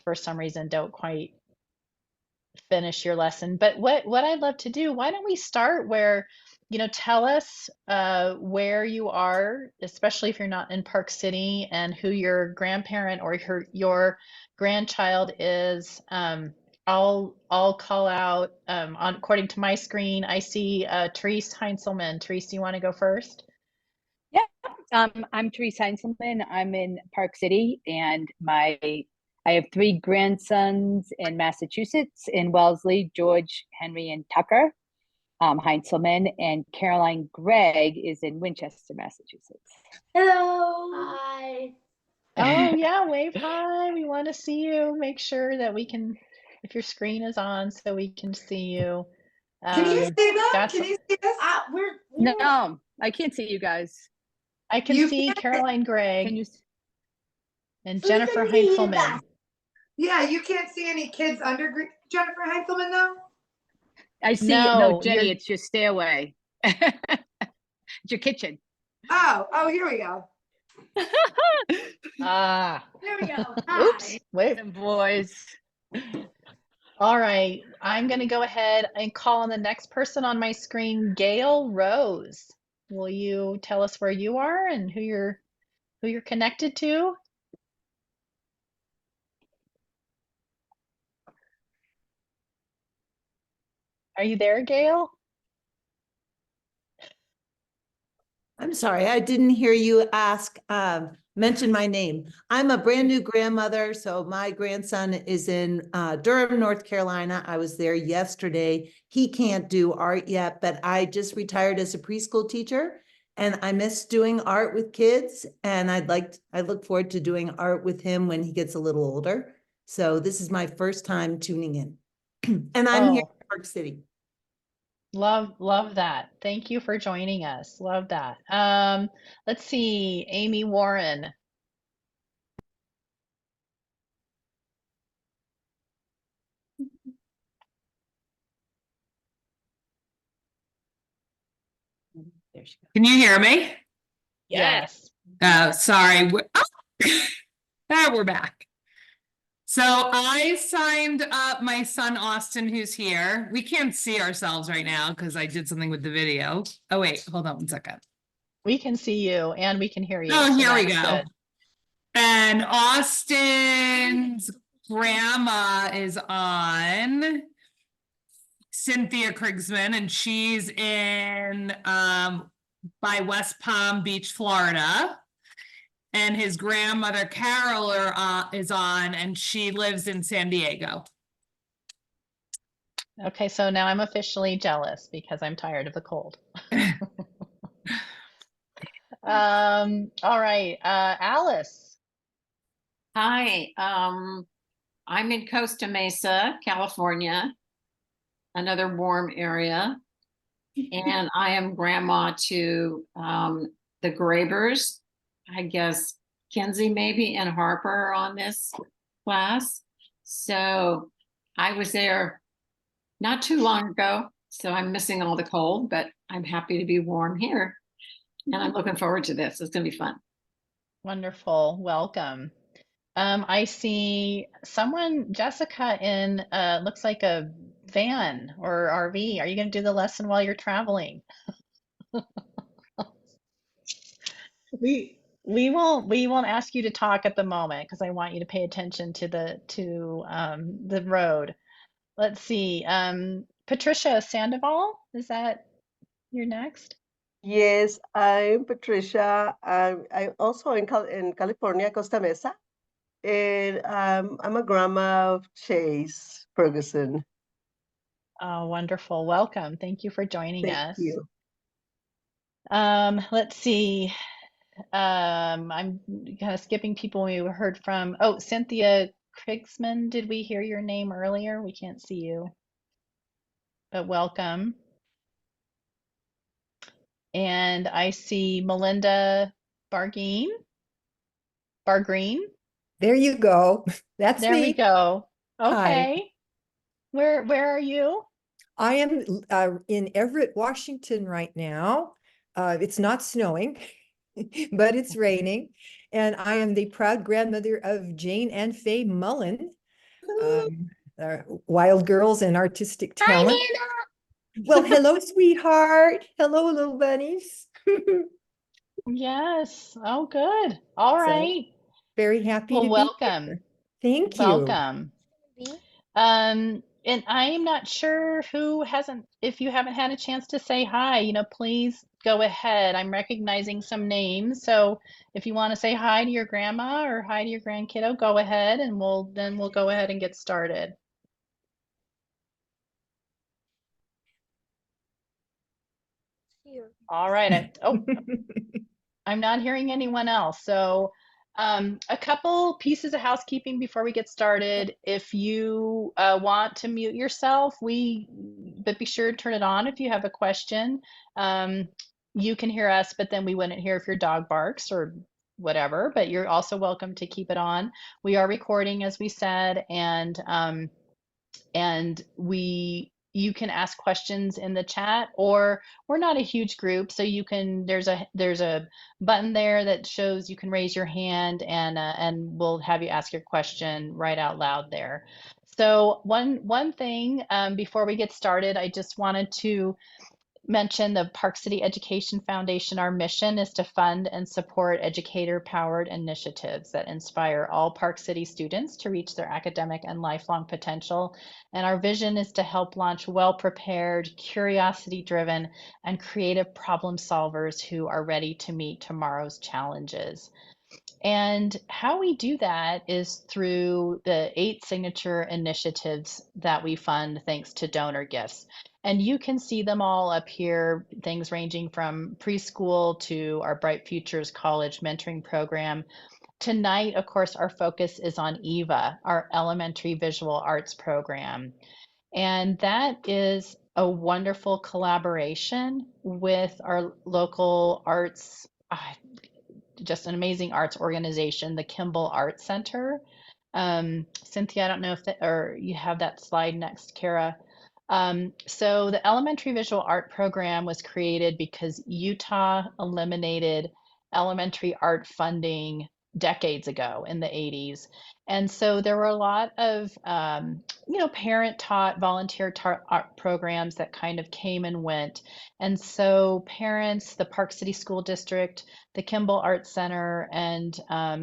for some reason don't quite finish your lesson. But what I'd love to do, why don't we start where, tell us where you are, especially if you're not in Park City, and who your grandparent or your grandchild is. I'll call out according to my screen. I see Therese Heinzelman. Therese, do you want to go first? Yeah, I'm Therese Heinzelman. I'm in Park City, and I have 3 grandsons in Massachusetts, in Wellesley, George, Henry, and Tucker Heinzelman, and Caroline Gregg is in Winchester, Massachusetts. Hello. Hi. Oh yeah, wave hi. We want to see you. Make sure that we can, if your screen is on, so we can see you. Can you see them? Can you see us? No, I can't see you guys. I can see Caroline Gregg. Can you? And Jennifer Heinzelman. Yeah, you can't see any kids under Jennifer Heinzelman though? I see. No, Jenny, it's your stairway. It's your kitchen. Oh, here we go. There we go. Hi. Oops. Wait. Some boys. All right. I'm going to go ahead and call on the next person on my screen, Gail Rose. Will you tell us where you are and who you're connected to? Are you there, Gail? I'm sorry, I didn't hear you mention my name. I'm a brand new grandmother, so my grandson is in Durham, North Carolina. I was there yesterday. He can't do art yet, but I just retired as a preschool teacher, and I miss doing art with kids, and I look forward to doing art with him when he gets a little older. So this is my first time tuning in. And I'm here in Park City. Love that. Thank you for joining us. Love that. Let's see, Amy Warren. There she goes. Can you hear me? Yes. Sorry. We're back. So I signed up my son, Austin, who's here. We can't see ourselves right now because I did something with the video. Oh, wait, hold on one second. We can see you and we can hear you. Oh, so here we that's go. good. And Austin's grandma is on, Cynthia Krigsman, and she's in by West Palm Beach, Florida. And his grandmother, Carol, is on, and she lives in San Diego. Okay, so now I'm officially jealous because I'm tired of the cold. All right, Alice. Hi, I'm in Costa Mesa, California, another warm area. And I am grandma to the Grabers. I guess Kenzie maybe and Harper are on this class. So I was there not too long ago, so I'm missing all the cold, but I'm happy to be warm here. And I'm looking forward to this. It's going to be fun. Wonderful. Welcome. I see someone, Jessica, in looks like a van or RV. Are you going to do the lesson while you're traveling? We won't ask you to talk at the moment because I want you to pay attention to the road. Let's see. Patricia Sandoval, is that you're next? Yes, I'm Patricia. I'm also in California, Costa Mesa, and I'm a grandma of Chase Ferguson. Oh, wonderful. Welcome. Thank you for joining us. Thank you. Let's see. I'm kind of skipping people we heard from. Oh, Cynthia Krigsman, did we hear your name earlier? We can't see you, but welcome. And I see Melinda Bargreen. There you go. That's There me. we go. Okay. Hi. Where are you? I am in Everett, Washington right now. It's not snowing, but it's raining. And I am the proud grandmother of Jane and Faye Mullen. wild girls and artistic talent. Well, hello, sweetheart. Hello, little bunnies. Yes. Oh, good. All So right. very happy Well, to be welcome. here. Thank you. Welcome. And I'm not sure if you haven't had a chance to say hi, please go ahead. I'm recognizing some names. So if you want to say hi to your grandma or hi to your grandkiddo, go ahead and we'll go ahead and get started. All right. I'm not hearing anyone else. So a couple pieces of housekeeping before we get started. If you want to mute yourself, but be sure to turn it on if you have a question. You can hear us, but then we wouldn't hear if your dog barks or whatever, but you're also welcome to keep it on. We are recording, as we said, and you can ask questions in the chat, or we're not a huge group, so there's a button there that shows you can raise your hand, and we'll have you ask your question right out loud there. So one thing before we get started, I just wanted to mention the Park City Education Foundation. Our mission is to fund and support educator-powered initiatives that inspire all Park City students to reach their academic and lifelong potential. And our vision is to help launch well-prepared, curiosity-driven, and creative problem solvers who are ready to meet tomorrow's challenges. And how we do that is through the 8 signature initiatives that we fund thanks to donor gifts. And you can see them all up here, things ranging from preschool to our Bright Futures College mentoring program. Tonight, of course, our focus is on EVA, our elementary visual arts program. And that is a wonderful collaboration with our local arts, just an amazing arts organization, the Kimball Arts Center. Cynthia, I don't know if or you have that slide next, Kara. So the elementary visual art program was created because Utah eliminated elementary art funding decades ago in the 80s. And so there were a lot of, parent taught, volunteer taught art programs that kind of came and went. And so parents, the Park City School District, the Kimball Arts Center, and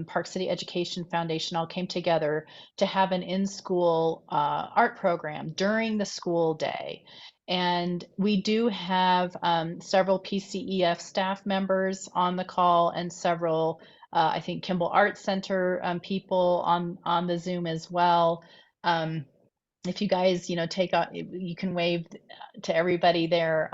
Park City Education Foundation all came together to have an in-school art program during the school day. And we do have several PCEF staff members on the call and several, I think, Kimball Arts Center people on the Zoom as well. If you guys, you can wave to everybody there.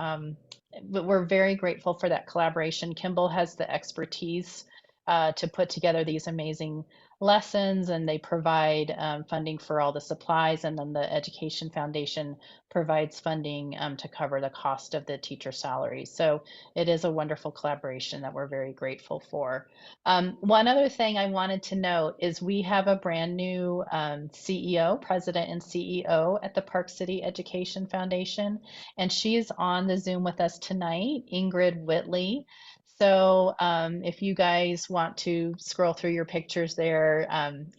But we're very grateful for that collaboration. Kimball has the expertise to put together these amazing lessons, and they provide funding for all the supplies, and then the Education Foundation provides funding to cover the cost of the teacher salaries. So it is a wonderful collaboration that we're very grateful for. One other thing I wanted to note is we have a brand new CEO, president and CEO at the Park City Education Foundation, and she is on the Zoom with us tonight, Ingrid Whitley. So if you guys want to scroll through your pictures there,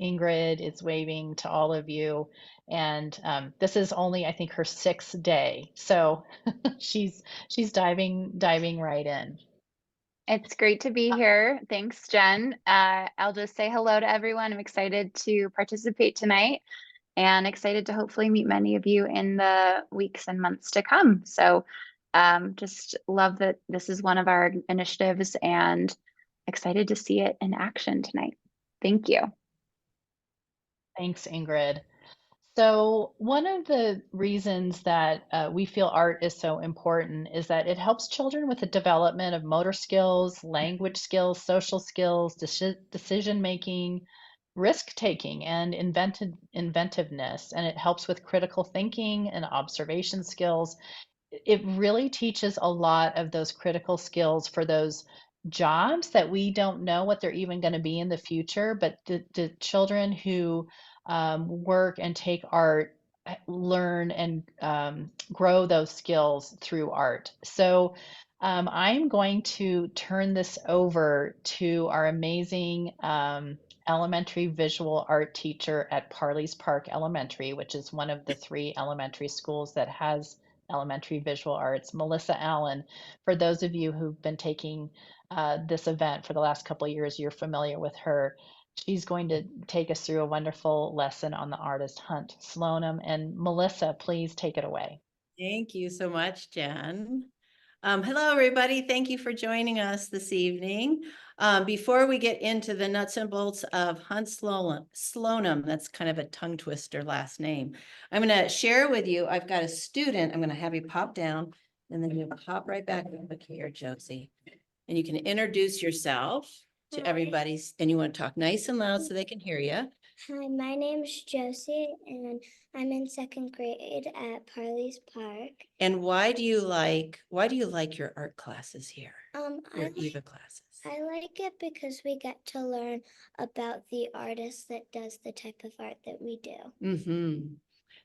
Ingrid is waving to all of you. And this is only, I think, her 6th day. So she's diving right in. It's great to be here. Thanks, Jen. I'll just say hello to everyone. I'm excited to participate tonight and excited to hopefully meet many of you in the weeks and months to come. So just love that this is one of our initiatives and excited to see it in action tonight. Thank you. Thanks, Ingrid. So one of the reasons that we feel art is so important is that it helps children with the development of motor skills, language skills, social skills, decision making, risk taking, and inventiveness. And it helps with critical thinking and observation skills. It really teaches a lot of those critical skills for those jobs that we don't know what they're even going to be in the future, but the children who work and take art learn and grow those skills through art. So I'm going to turn this over to our amazing elementary visual art teacher at Parley's Park Elementary, which is one of the 3 elementary schools that has elementary visual arts. Melissa Allen, for those of you who've been taking this event for the last couple of years, you're familiar with her. She's going to take us through a wonderful lesson on the artist Hunt Slonim. And Melissa, please take it away. Thank you so much, Jen. Hello, everybody. Thank you for joining us this evening. Before we get into the nuts and bolts of Hunt Slonim, that's kind of a tongue twister last name, I'm going to share with you, I've got a student, I'm going to have you pop down, and then you pop right back up here, Josie. And you can introduce yourself to everybody, and you want to talk nice and loud so they can hear you. Hi, my name's Josie, and I'm in 2nd grade at Parley's Park. And why do you like your art classes here? Your EVA classes? I like it because we get to learn about the artist that does the type of art that we do. Mm-hmm.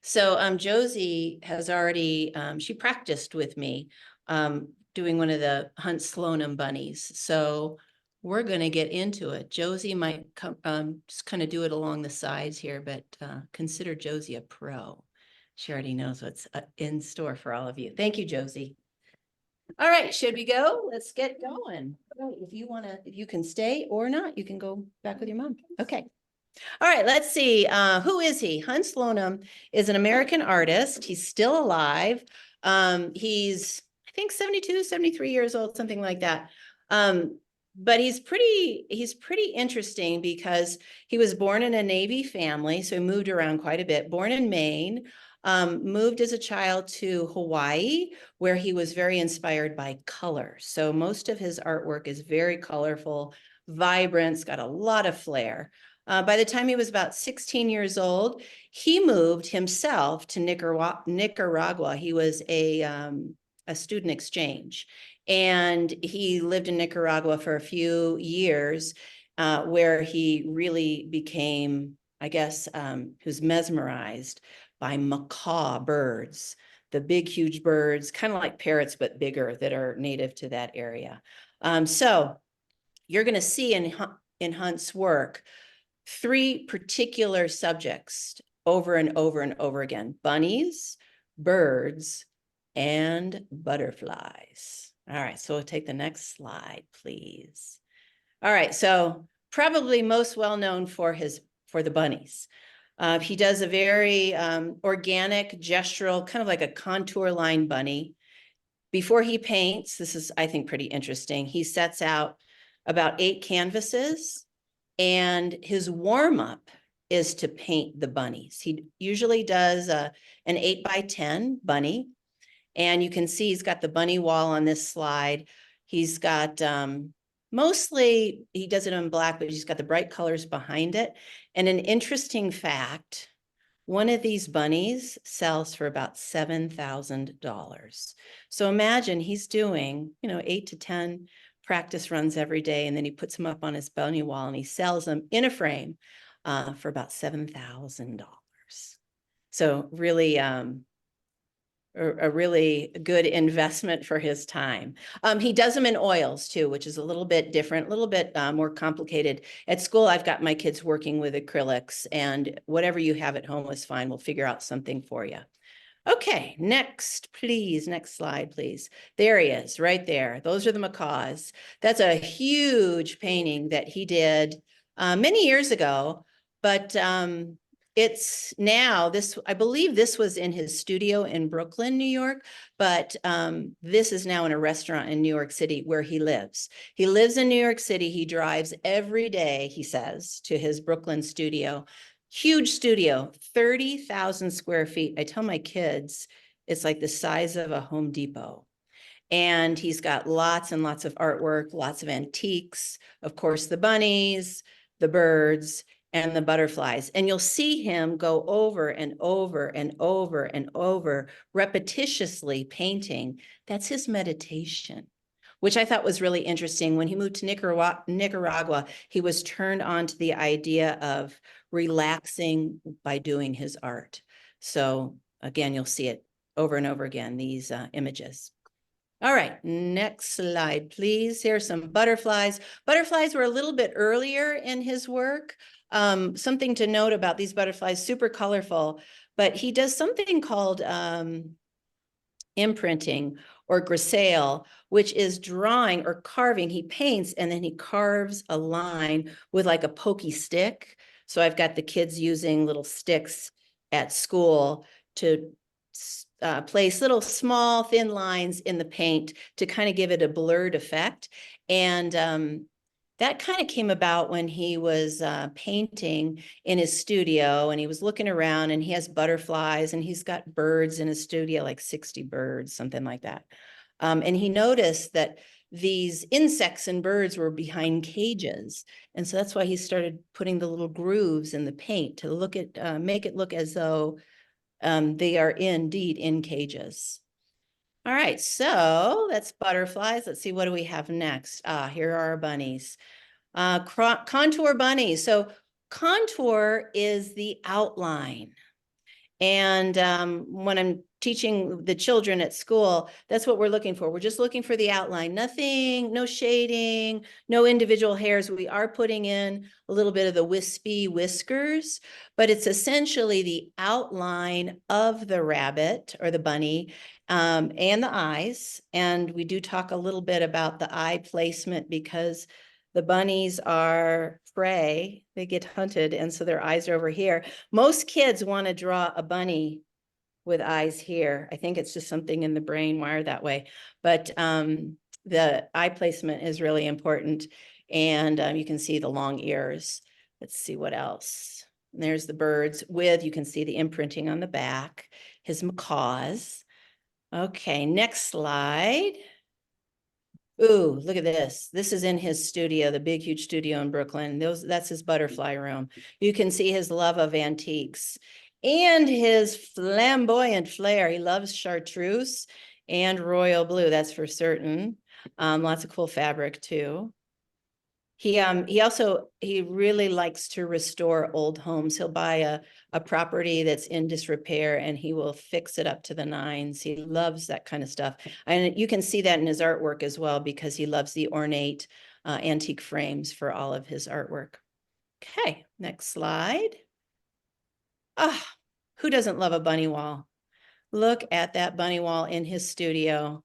So Josie has already she practiced with me doing one of the Hunt Slonim bunnies. So we're going to get into it. Josie might come just kind of do it along the sides here, but consider Josie a pro. She already knows what's in store for all of you. Thank you, Josie. All right, should we go? Let's get going. If you can stay or not, you can go back with your mom. Okay. All right, let's see. Who is he? Hunt Slonim is an American artist. He's still alive. He's, I think, 72, 73 years old, something like that. But he's pretty interesting because he was born in a Navy family, so he moved around quite a bit. Born in Maine, moved as a child to Hawaii, where he was very inspired by color. So most of his artwork is very colorful, vibrant, it's got a lot of flair. By the time he was about 16 years old, he moved himself to Nicaragua. He was a student exchange, and he lived in Nicaragua for a few years, where he really became, I guess, he was mesmerized by macaw birds, the big, huge birds, kind of like parrots, but bigger, that are native to that area. So you're going to see in Hunt's work 3 particular subjects over and over and over again: bunnies, birds, and butterflies. All right, so we'll take the next slide, please. All right, so probably most well known for the bunnies. He does a very organic, gestural, kind of like a contour line bunny. Before he paints, this is, I think, pretty interesting. He sets out about 8 canvases, and his warm-up is to paint the bunnies. He usually does an 8x10 bunny. And you can see he's got the bunny wall on this slide. He's got mostly, he does it in black, but he's got the bright colors behind it. And an interesting fact, one of these bunnies sells for about $7,000. So imagine he's doing, 8 to 10 practice runs every day, and then he puts them up on his bunny wall and he sells them in a frame for about $7,000. So really, a really good investment for his time. He does them in oils too, which is a little bit different, a little bit more complicated. At school, I've got my kids working with acrylics, and whatever you have at home is fine. We'll figure out something for you. Okay, next, please. Next slide, please. There he is, right there. Those are the macaws. That's a huge painting that he did many years ago, but it's now I believe this was in his studio in Brooklyn, New York, but this is now in a restaurant in New York City where he lives. He lives in New York City. He drives every day, he says, to his Brooklyn studio. Huge studio, 30,000 square feet. I tell my kids, it's like the size of a Home Depot. And he's got lots and lots of artwork, lots of antiques, of course, the bunnies, the birds, and the butterflies. And you'll see him go over and over and over and over, repetitiously painting. That's his meditation, which I thought was really interesting. When he moved to Nicaragua, he was turned on to the idea of relaxing by doing his art. So again, you'll see it over and over again, these images. All right, next slide, please. Here's some butterflies. Butterflies were a little bit earlier in his work. Something to note about these butterflies, super colorful, but he does something called imprinting or grisaille, which is drawing or carving. He paints and then he carves a line with like a pokey stick. So I've got the kids using little sticks at school to place little small thin lines in the paint to kind of give it a blurred effect. And that kind of came about when he was painting in his studio, and he was looking around, and he has butterflies and he's got birds in his studio, like 60 birds, something like that. And he noticed that these insects and birds were behind cages. And so that's why he started putting the little grooves in the paint to look at, make it look as though they are indeed in cages. All right, so that's butterflies. Let's see, what do we have next? Here are our bunnies. Contour bunnies. So contour is the outline. And when I'm teaching the children at school, that's what we're looking for. We're just looking for the outline, nothing, no shading, no individual hairs. We are putting in a little bit of the wispy whiskers, but it's essentially the outline of the rabbit or the bunny and the eyes. And we do talk a little bit about the eye placement because the bunnies are prey, they get hunted, and so their eyes are over here. Most kids want to draw a bunny with eyes here. I think it's just something in the brain wired that way. But the eye placement is really important. And you can see the long ears. Let's see what else. And there's the birds with, you can see the imprinting on the back, his macaws. Okay, next slide. Ooh, look at this. This is in his studio, the big, huge studio in Brooklyn. That's his butterfly room. You can see his love of antiques and his flamboyant flair. He loves chartreuse and royal blue, that's for certain. Lots of cool fabric too. He really likes to restore old homes. He'll buy a property that's in disrepair and he will fix it up to the nines. He loves that kind of stuff. And you can see that in his artwork as well, because he loves the ornate antique frames for all of his artwork. Okay, next slide. Who doesn't love a bunny wall? Look at that bunny wall in his studio.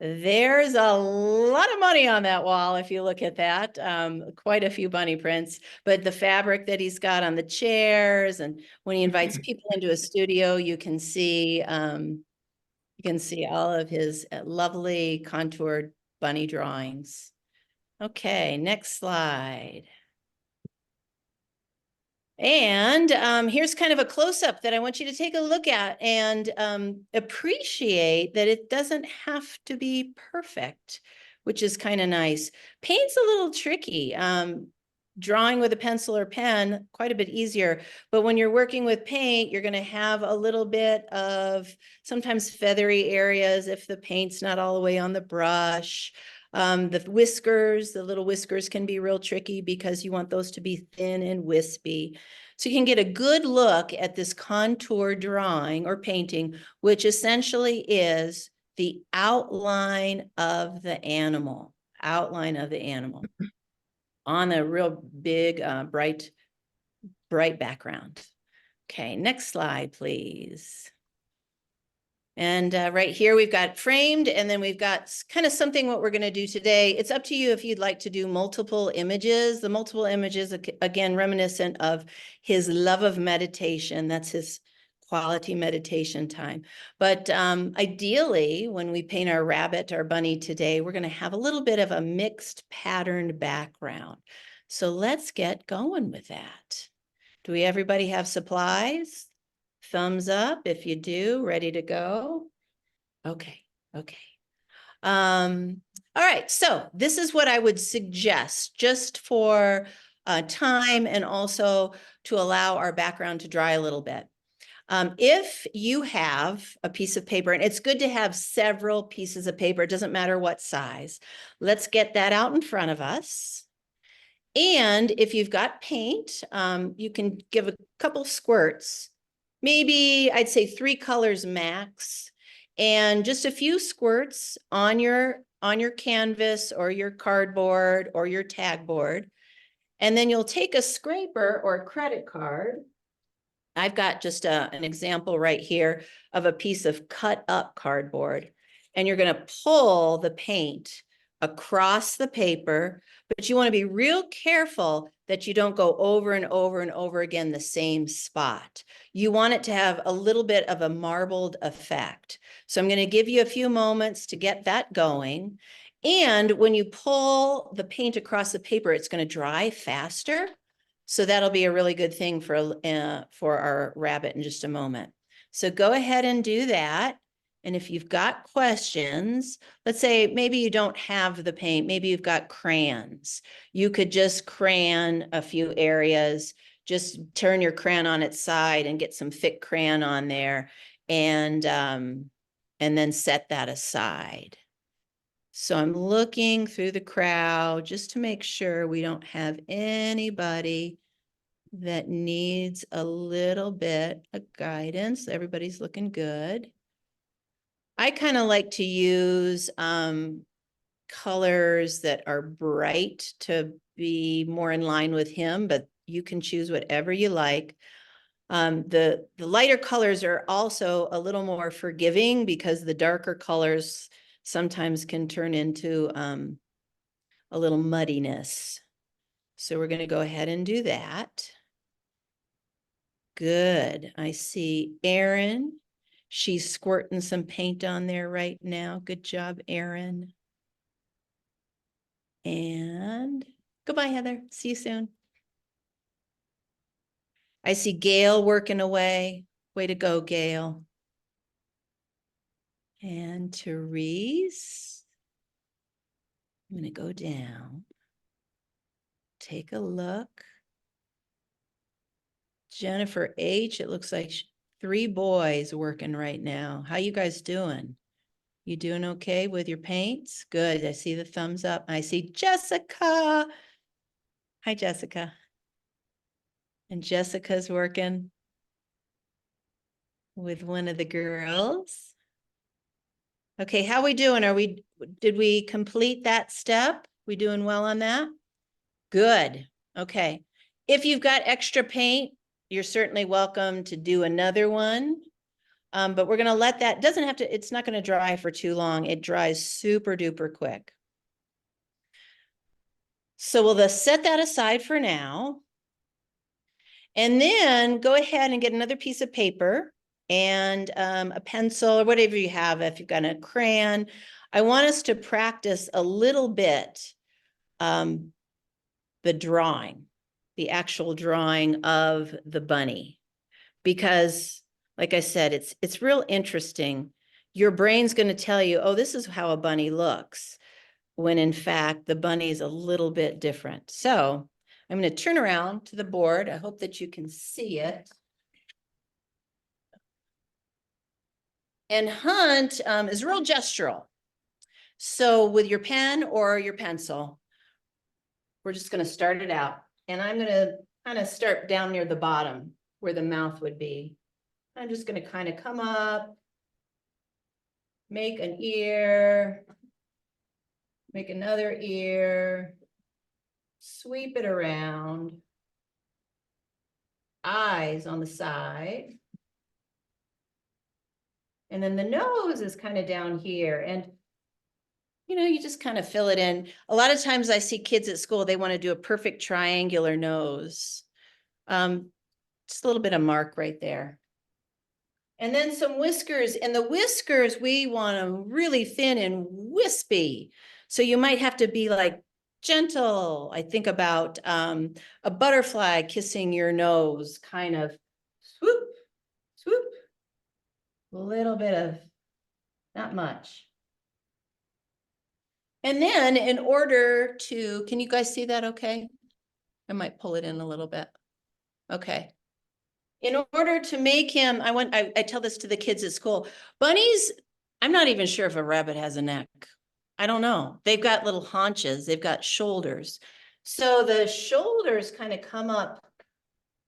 There's a lot of money on that wall if you look at that. Quite a few bunny prints, but the fabric that he's got on the chairs, and when he invites people into a studio, you can see all of his lovely contoured bunny drawings. Okay, next slide. And here's kind of a close-up that I want you to take a look at and appreciate that it doesn't have to be perfect, which is kind of nice. Paint's a little tricky. Drawing with a pencil or pen, quite a bit easier. But when you're working with paint, you're going to have a little bit of sometimes feathery areas if the paint's not all the way on the brush. The whiskers, the little whiskers can be real tricky because you want those to be thin and wispy. So you can get a good look at this contour drawing or painting, which essentially is the outline of the animal, on a real big, bright background. Okay, next slide, please. And right here, we've got framed, and then we've got kind of something what we're going to do today. It's up to you if you'd like to do multiple images. The multiple images, again, reminiscent of his love of meditation. That's his quality meditation time. But ideally, when we paint our rabbit, our bunny today, we're going to have a little bit of a mixed patterned background. So let's get going with that. Do everybody have supplies? Thumbs up if you do, ready to go. Okay. All right, so this is what I would suggest just for time and also to allow our background to dry a little bit. If you have a piece of paper, and it's good to have several pieces of paper, it doesn't matter what size. Let's get that out in front of us. And if you've got paint, you can give a couple squirts. Maybe I'd say 3 colors max. and just a few squirts on your canvas or your cardboard or your tag board. And then you'll take a scraper or a credit card. I've got just an example right here of a piece of cut up cardboard, and you're going to pull the paint across the paper, but you want to be real careful that you don't go over and over and over again the same spot. You want it to have a little bit of a marbled effect. So I'm going to give you a few moments to get that going. And when you pull the paint across the paper, it's going to dry faster. So that'll be a really good thing for our rabbit in just a moment. So go ahead and do that. And if you've got questions, let's say maybe you don't have the paint, maybe you've got crayons. You could just crayon a few areas, just turn your crayon on its side and get some thick crayon on there, and then set that aside. So I'm looking through the crowd just to make sure we don't have anybody that needs a little bit of guidance. Everybody's looking good. I kind of like to use colors that are bright to be more in line with him, but you can choose whatever you like. The lighter colors are also a little more forgiving because the darker colors sometimes can turn into a little muddiness. So we're going to go ahead and do that. Good. I see Erin. She's squirting some paint on there right now. Good job, Erin. And goodbye, Heather. See you soon. I see Gail working away. Way to go, Gail. And Therese. I'm going to go down. Take a look. Jennifer H., it looks like 3 boys working right now. How you guys doing? You doing okay with your paints? Good. I see the thumbs up. I see Jessica. Hi, Jessica. And Jessica's working with one of the girls. Okay, how we doing? Did we complete that step? We doing well on that? Good. Okay. If you've got extra paint, you're certainly welcome to do another one. But we're going to let that, it's not going to dry for too long. It dries super duper quick. So we'll just set that aside for now. And then go ahead and get another piece of paper and a pencil or whatever you have. If you've got a crayon, I want us to practice a little bit the drawing, the actual drawing of the bunny. Because like I said, it's real interesting. Your brain's going to tell you, oh, this is how a bunny looks, when in fact, the bunny is a little bit different. So I'm going to turn around to the board. I hope that you can see it. And Hunt is real gestural. So with your pen or your pencil, we're just going to start it out. And I'm going to kind of start down near the bottom where the mouth would be. I'm just going to kind of come up, make an ear, make another ear, sweep it around, eyes on the side. And then the nose is kind of down here. And, you know, you just kind of fill it in. A lot of times I see kids at school, they want to do a perfect triangular nose. Just a little bit of mark right there. And then some whiskers, and the whiskers, we want them really thin and wispy. So you might have to be like gentle. I think about a butterfly kissing your nose, kind of swoop, swoop. A little bit of, not much. And then in order to, can you guys see that okay? I might pull it in a little bit. Okay. In order to make him, I tell this to the kids at school, bunnies, I'm not even sure if a rabbit has a neck. I don't know. They've got little haunches, they've got shoulders. So the shoulders kind of come up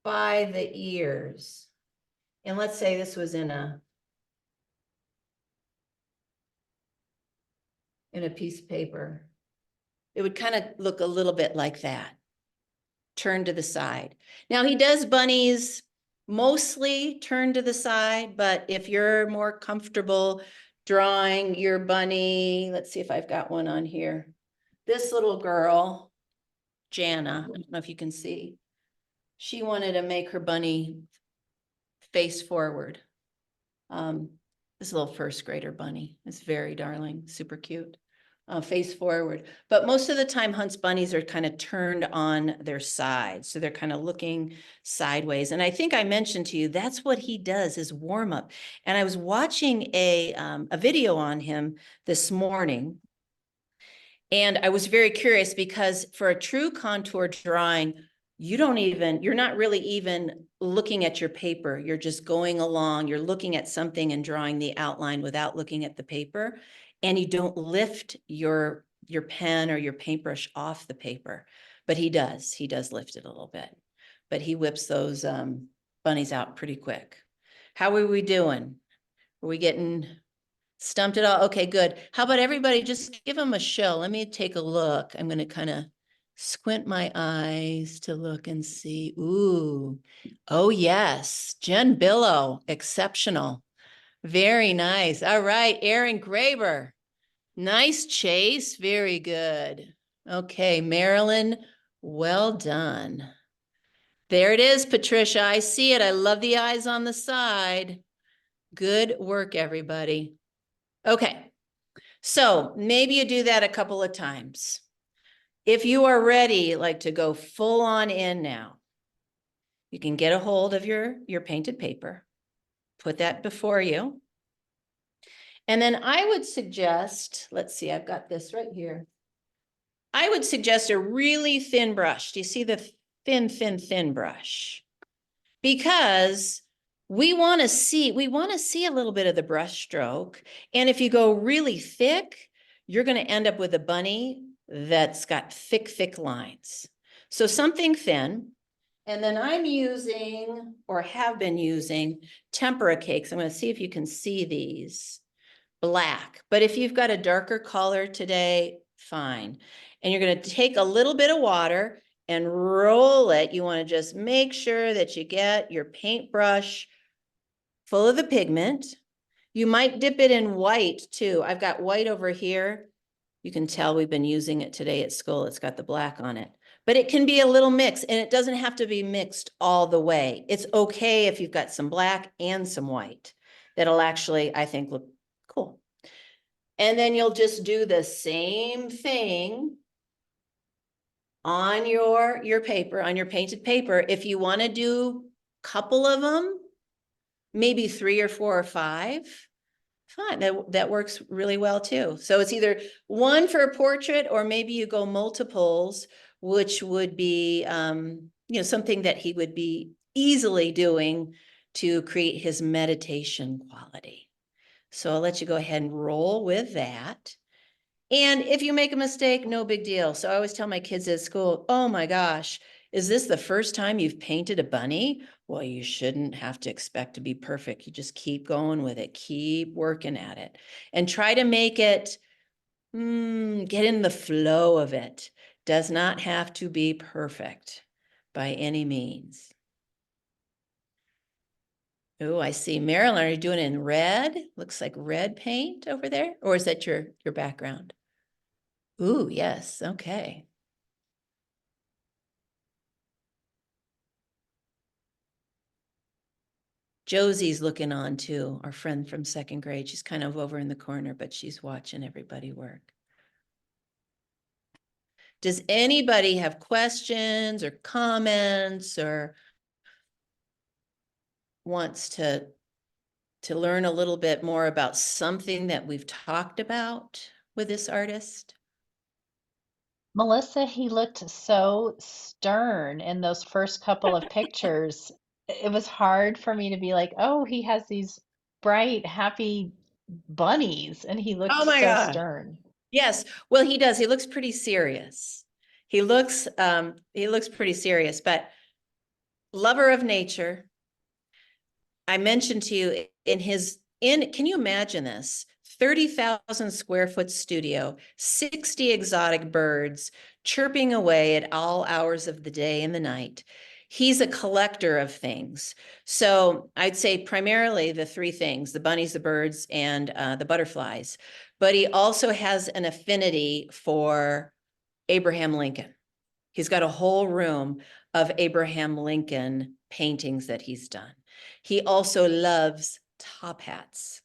by the ears. And let's say this was in a in a piece of paper. It would kind of look a little bit like that. Turn to the side. Now he does bunnies mostly turn to the side, but if you're more comfortable drawing your bunny, let's see if I've got one on here. This little girl, Jana, I don't know if you can see. She wanted to make her bunny face forward. This little first grader bunny is very darling, super cute. Face forward. But most of the time, Hunt's bunnies are kind of turned on their side. So they're kind of looking sideways. And I think I mentioned to you, that's what he does, his warm up. And I was watching a video on him this morning. And I was very curious because for a true contour drawing, you're not really even looking at your paper. You're just going along, you're looking at something and drawing the outline without looking at the paper. And you don't lift your pen or your paintbrush off the paper, but he does lift it a little bit, but he whips those bunnies out pretty quick. How are we doing? Are we getting stumped at all? Okay, good. How about everybody just give him a show? Let me take a look. I'm going to kind of squint my eyes to look and see. Ooh, oh yes, Jen Billow, exceptional. Very nice. All right, Aaron Graber. Nice chase. Very good. Okay, Marilyn, well done. There it is, Patricia. I see it. I love the eyes on the side. Good work, everybody. Okay, so maybe you do that a couple of times. If you are ready, like to go full on in now, you can get a hold of your painted paper, put that before you. And then I would suggest, let's see, I've got this right here. I would suggest a really thin brush. Do you see the thin brush? Because we want to see a little bit of the brush stroke. And if you go really thick, you're going to end up with a bunny that's got thick lines. So something thin. And then I'm using, or have been using, tempera cakes. I'm going to see if you can see these. Black. But if you've got a darker color today, fine. And you're going to take a little bit of water and roll it. You want to just make sure that you get your paintbrush full of the pigment. You might dip it in white too. I've got white over here. You can tell we've been using it today at school. It's got the black on it. But it can be a little mix, and it doesn't have to be mixed all the way. It's okay if you've got some black and some white. That'll actually, I think, look cool. And then you'll just do the same thing on your paper, on your painted paper. If you want to do a couple of them, maybe 3 or 4 or 5, fine. That works really well too. So it's either one for a portrait, or maybe you go multiples, which would be something that he would be easily doing to create his meditation quality. So I'll let you go ahead and roll with that. And if you make a mistake, no big deal. So I always tell my kids at school, oh my gosh, is this the first time you've painted a bunny? Well, you shouldn't have to expect to be perfect. You just keep going with it, keep working at it, and try to make it, get in the flow of it. Does not have to be perfect by any means. Oh, I see. Marilyn, are you doing it in red? Looks like red paint over there. Or is that your background? Ooh, yes. Okay. Josie's looking on too, our friend from 2nd grade. She's kind of over in the corner, but she's watching everybody work. Does anybody have questions or comments, or wants to learn a little bit more about something that we've talked about with this artist? Melissa, he looked so stern in those first couple of pictures. It was hard for me to be like, oh, he has these bright, happy bunnies, and he looked Oh my so God. stern. Yes. Well, he does. He looks pretty serious. He looks pretty serious, but lover of nature. I mentioned to you can you imagine this? 30,000 square foot studio, 60 exotic birds chirping away at all hours of the day and the night. He's a collector of things. So I'd say primarily the three things, the bunnies, the birds, and the butterflies. But he also has an affinity for Abraham Lincoln. He's got a whole room of Abraham Lincoln paintings that he's done. He also loves top hats.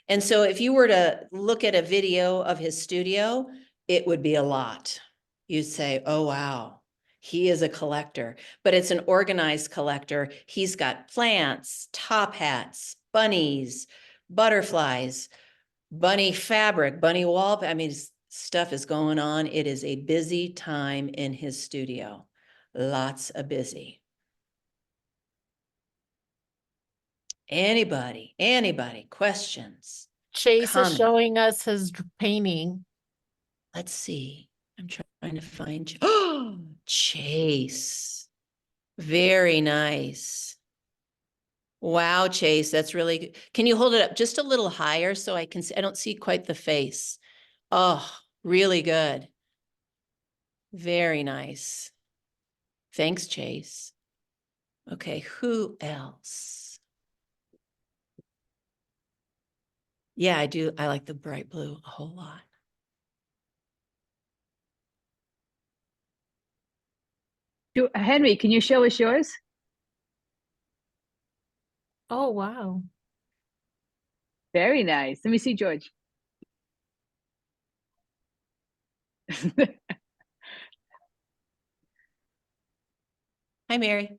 And so if you were to look at a video of his studio, it would be a lot. You'd say, oh, wow, he is a collector, but it's an organized collector. He's got plants, top hats, bunnies, butterflies, bunny fabric, bunny wall. I mean, stuff is going on. It is a busy time in his studio. Lots of busy. Anybody, questions? Chase Comments? is showing us his painting. Let's see. I'm trying to find. Oh, Chase. Very nice. Wow, Chase, that's really good. Can you hold it up just a little higher so I can see? I don't see quite the face. Oh, really good. Very nice. Thanks, Chase. Okay, who else? Yeah, I do. I like the bright blue a whole lot. Henry, can you show us yours? Oh, wow. Very nice. Let me see, George. Hi, Mary.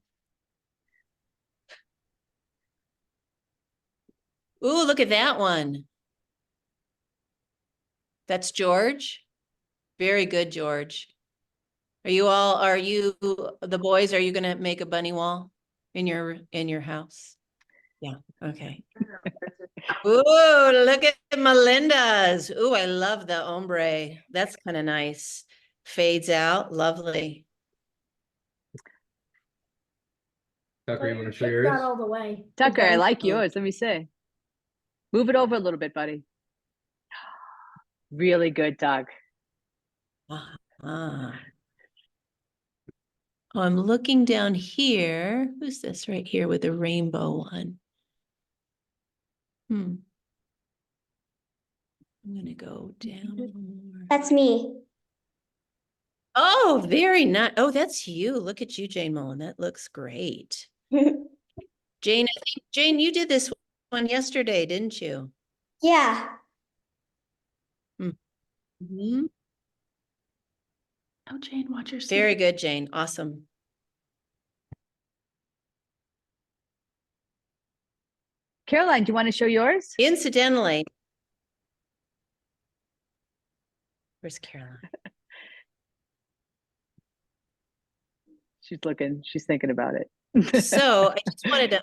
Ooh, look at that one. That's George. Very good, George. Are you the boys, are you gonna make a bunny wall in your house? Yeah, okay. Ooh, look at Melinda's. Ooh, I love the ombre. That's kind of nice. Fades out, lovely. Tucker, you want to show yours? Not all the way. Tucker, I like yours. Let me see. Move it over a little bit, buddy. Really good, Doug. Oh, I'm looking down here. Who's this right here with the rainbow one? I'm gonna go down more. That's me. Oh, very nice. Oh, that's you. Look at you, Jane Mullen. That looks great. Jane, I think, Jane, you did this one yesterday, didn't you? Yeah. Mm-hmm. Oh, Jane, watch your Very good, Jane. Awesome. Caroline, do you want to show yours? Incidentally, where's Caroline? She's looking, she's thinking about it. So I just wanted to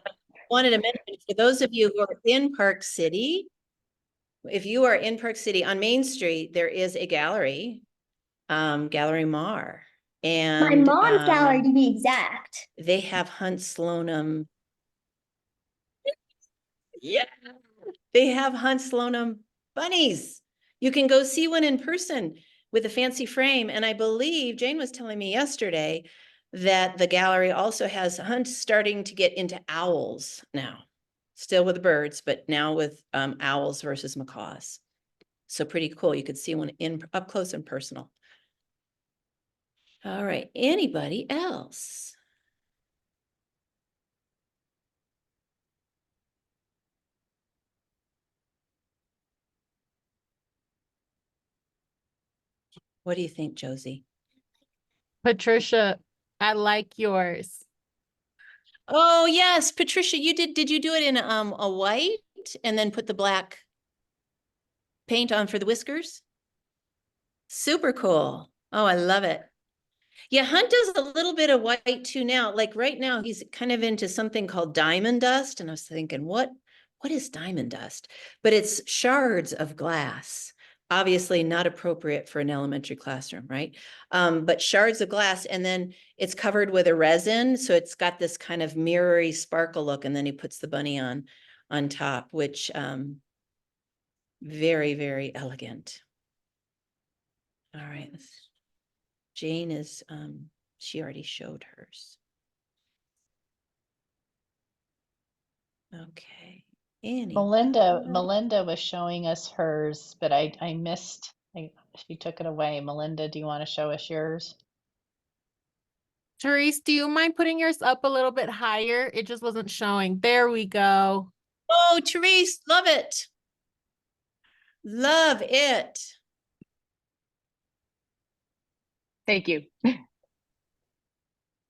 mention for those of you who are in Park City, if you are in Park City on Main Street, there is a gallery, Gallery Mar. And My mom's gallery to be exact. they have Hunt Sloanum. Yeah, they have Hunt Sloanum bunnies. You can go see one in person with a fancy frame. And I believe Jane was telling me yesterday that the gallery also has Hunt starting to get into owls now, still with birds, but now with owls versus macaws. So pretty cool. You could see one up close and personal. All right, anybody else? What do you think, Josie? Patricia, I like yours. Oh, yes, Patricia, did you do it in a white and then put the black paint on for the whiskers? Super cool. Oh, I love it. Yeah, Hunt does a little bit of white too now. Like right now, he's kind of into something called diamond dust. And I was thinking, what is diamond dust? But it's shards of glass. Obviously not appropriate for an elementary classroom, right? But shards of glass, and then it's covered with a resin. So it's got this kind of mirrory sparkle look. And then he puts the bunny on top, which Very, very elegant. All right. Jane is, she already showed hers. Okay. Annie. Melinda was showing us hers, but I missed. She took it away. Melinda, do you want to show us yours? Therese, do you mind putting yours up a little bit higher? It just wasn't showing. There we go. Oh, Therese, love it. Love it. Thank you.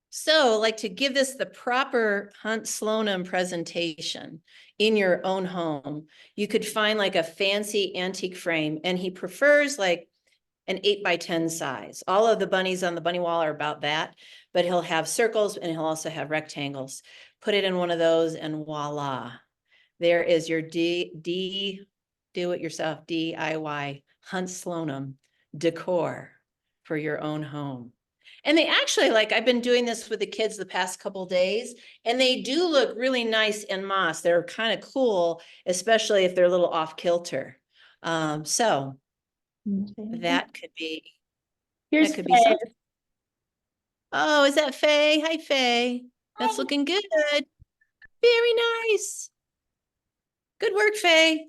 So, like, to give this the proper Hunt Slonim presentation in your own home, you could find like a fancy antique frame, and he prefers like an 8x10 size. All of the bunnies on the bunny wall are about that, but he'll have circles and he'll also have rectangles. Put it in one of those and voila. There is your do-it-yourself DIY Hunt Slonim decor for your own home. And they actually, like, I've been doing this with the kids the past couple days, and they do look really nice in moss. They're kind of cool, especially if they're a little off kilter. So that could be, Here's that could be something. Oh, is that Faye? Hi, Faye. That's looking good. Very nice. Good work, Faye.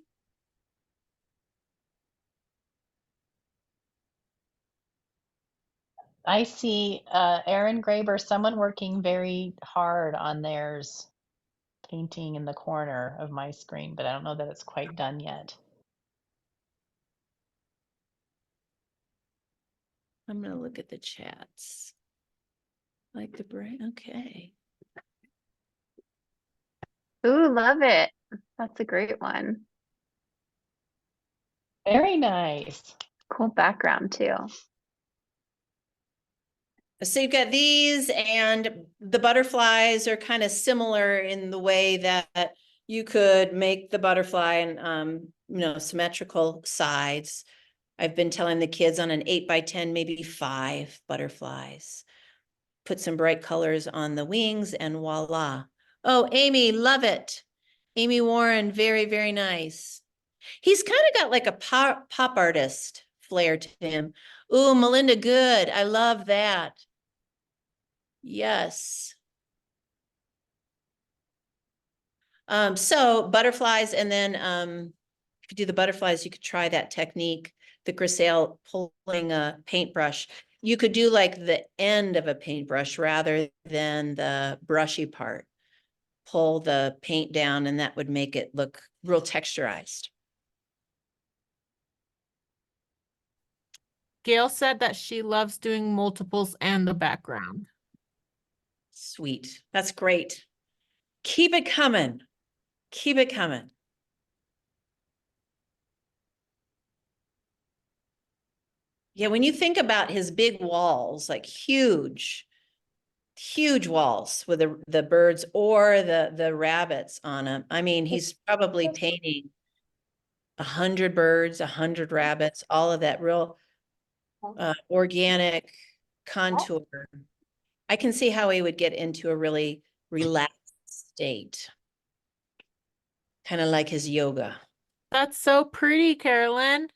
I see Erin Graber, someone working very hard on theirs, painting in the corner of my screen, but I don't know that it's quite done yet. I'm going to look at the chats. Like the brain. Okay. Ooh, love it. That's a great one. Very nice. Cool background too. So you've got these, and the butterflies are kind of similar in the way that you could make the butterfly and symmetrical sides. I've been telling the kids on an 8x10, maybe 5 butterflies. Put some bright colors on the wings and voila. Oh, Amy, love it. Amy Warren, very, very nice. He's kind of got like a pop artist flair to him. Ooh, Melinda, good. I love that. Yes. So butterflies, and then if you do the butterflies, you could try that technique, the Grisaille pulling a paintbrush. You could do like the end of a paintbrush rather than the brushy part. Pull the paint down, and that would make it look real texturized. Gail said that she loves doing multiples and the background. Sweet. That's great. Keep it coming. Keep it coming. Yeah, when you think about his big walls, like huge walls with the birds or the rabbits on them. I mean, he's probably painting 100 birds, 100 rabbits, all of that real organic contour. I can see how he would get into a really relaxed state. Kind of like his yoga. That's so pretty, Carolyn.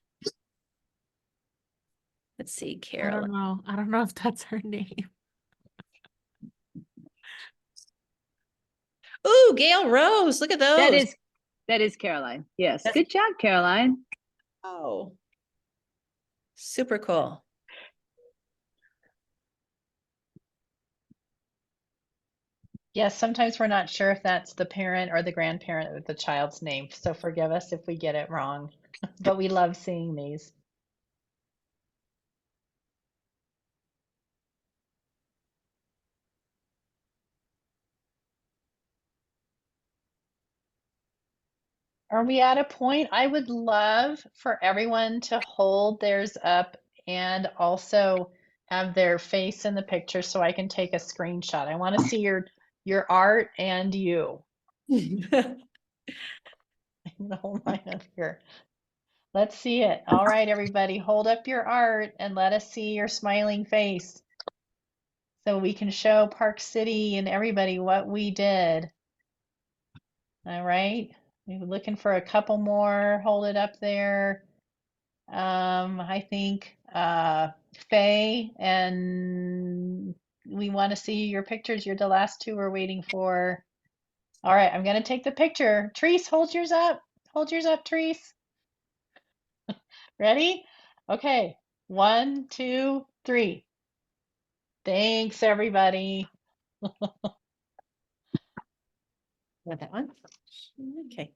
Let's see, Carolyn. I don't know if that's her name. Ooh, Gail Rose, look at those. That is Caroline. Yes. Good job, Caroline. Oh, super cool. Yes, sometimes we're not sure if that's the parent or the grandparent with the child's name, so forgive us if we get it wrong, but we love seeing these. Are we at a point? I would love for everyone to hold theirs up and also have their face in the picture so I can take a screenshot. I want to see your art and you. I'm gonna hold mine up here. Let's see it. All right, everybody, hold up your art and let us see your smiling face so we can show Park City and everybody what we did. All right. Maybe looking for a couple more. Hold it up there. I think Faye, and we want to see your pictures. You're the last two we're waiting for. All right, I'm gonna take the picture. Treese, hold yours up. Hold yours up, Treese. Ready? Okay. 1, 2, 3. Thanks, everybody. Want that one? Okay.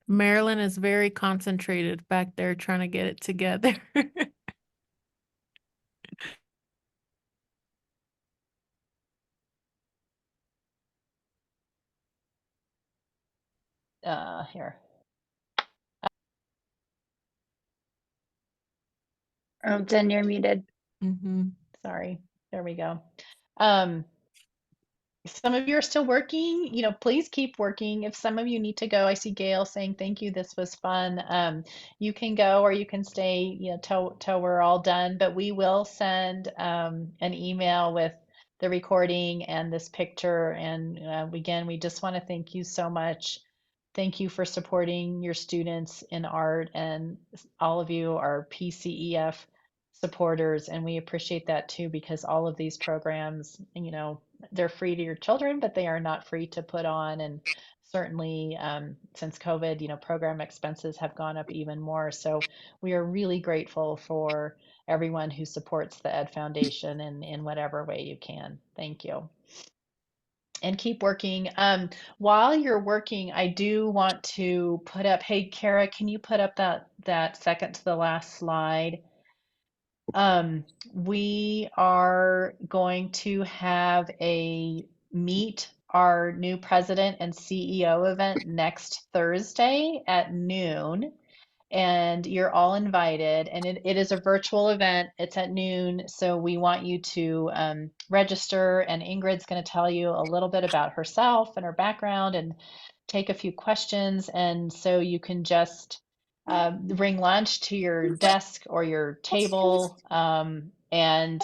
Marilyn is very concentrated back there trying to get it together. Here. Oh, Jen, you're muted. Sorry. There we go. Some of you are still working, please keep working. If some of you need to go, I see Gail saying thank you, this was fun. You can go or you can stay, till we're all done, but we will send an email with the recording and this picture. And again, we just want to thank you so much. Thank you for supporting your students in art, and all of you are PCEF supporters, and we appreciate that too, because all of these programs, they're free to your children, but they are not free to put on. And certainly since COVID, program expenses have gone up even more. So we are really grateful for everyone who supports the Ed Foundation in whatever way you can. Thank you. And keep working. While you're working, I do want to put up, hey, Kara, can you put up that second to the last slide? We are going to have a meet our new president and CEO event next Thursday at noon, and you're all invited. And it is a virtual event. It's at noon, so we want you to register. And Ingrid's going to tell you a little bit about herself and her background and take a few questions. And so you can just bring lunch to your desk or your table. And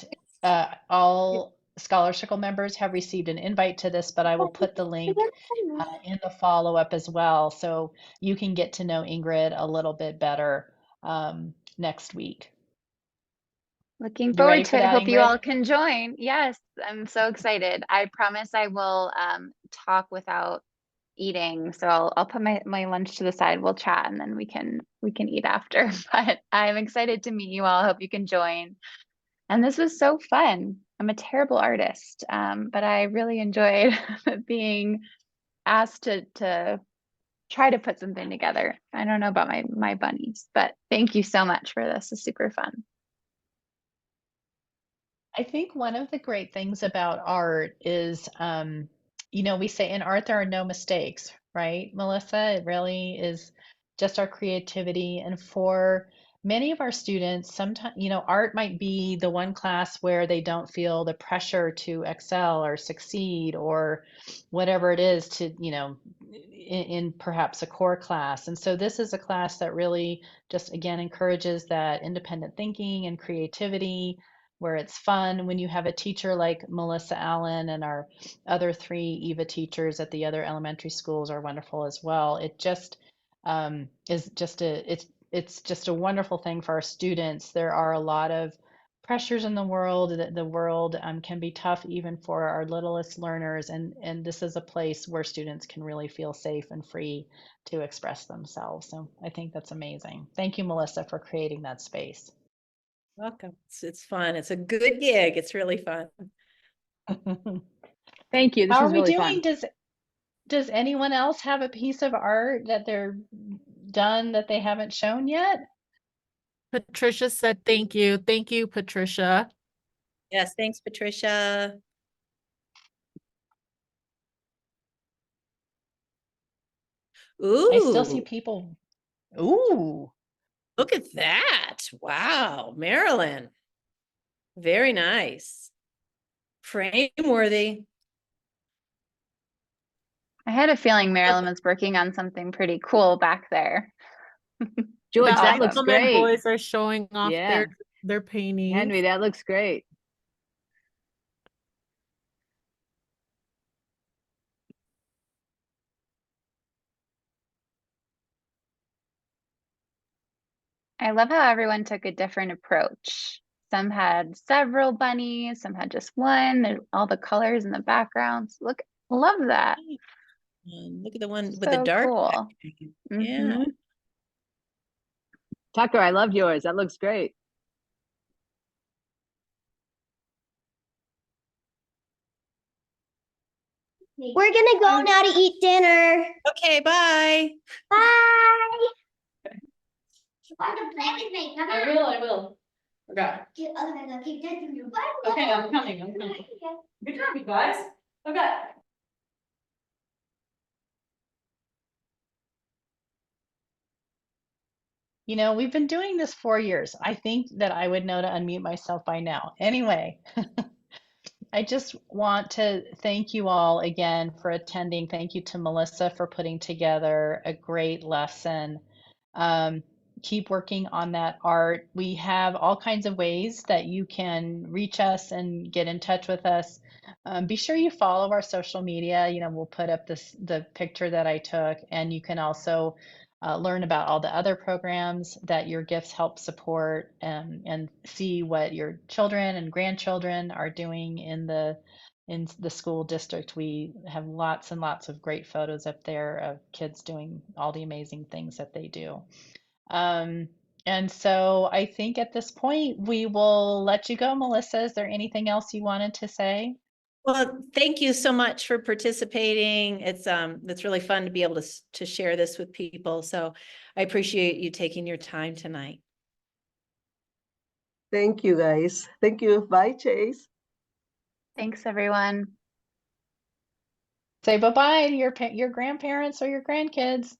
all scholarship members have received an invite to this, but I will put the link in the follow-up as well, so you can get to know Ingrid a little bit better next week. Looking You ready forward for to it. that, Hope you all Ingrid? can join. Yes, I'm so excited. I promise I will talk without eating. So I'll put my lunch to the side. We'll chat and then we can eat after. But I'm excited to meet you all. Hope you can join. And this was so fun. I'm a terrible artist, but I really enjoyed being asked to try to put something together. I don't know about my bunnies, but thank you so much for this. It's super fun. I think one of the great things about art is, we say in art there are no mistakes, right, Melissa? It really is just our creativity. And for many of our students, sometimes, art might be the one class where they don't feel the pressure to excel or succeed or whatever it is to, in perhaps a core class. And so this is a class that really just, again, encourages that independent thinking and creativity, where it's fun. When you have a teacher like Melissa Allen, and our other 3 EVA teachers at the other elementary schools are wonderful as well. It just is just it's just a wonderful thing for our students. There are a lot of pressures in the world. The world can be tough even for our littlest learners, and this is a place where students can really feel safe and free to express themselves. So I think that's amazing. Thank you, Melissa, for creating that space. Welcome. It's fun. It's a good gig. It's really fun. Thank you. This How is are we really doing? fun. Does anyone else have a piece of art that they're done that they haven't shown yet? Patricia said thank you. Thank you, Patricia. Yes, thanks, Patricia. I still see Ooh, people. Ooh, look at that. Wow, Marilyn. Very nice. Frame worthy. I had a feeling Marilyn was working on something pretty cool back there. George, The that looks Heinzelman great. boys are showing off Yeah. their paintings. Henry, that looks great. I love how everyone took a different approach. Some had several bunnies, some had just one. There's all the colors in the backgrounds. Look, love that. Look at the one with the So dark. cool. Yeah. Mhm. Tucker, I love yours. That looks great. We're gonna go now to eat dinner. Okay, bye. Bye. Want to play with me? Come on. I will. Forgot. Get other than that, keep dancing your butt. Okay, I'm coming. Good job, you guys. Okay. You know, we've been doing this 4 years. I think that I would know to unmute myself by now. Anyway, I just want to thank you all again for attending. Thank you to Melissa for putting together a great lesson. Keep working on that art. We have all kinds of ways that you can reach us and get in touch with us. Be sure you follow our social media. You know, we'll put up the picture that I took, and you can also learn about all the other programs that your gifts help support, and see what your children and grandchildren are doing in the school district. We have lots and lots of great photos up there of kids doing all the amazing things that they do. And so I think at this point we will let you go, Melissa. Is there anything else you wanted to say? Well, thank you so much for participating. It's really fun to be able to share this with people. So I appreciate you taking your time tonight. Thank you, guys. Thank you. Bye, Chase. Thanks, everyone. Say bye-bye to your grandparents or your grandkids.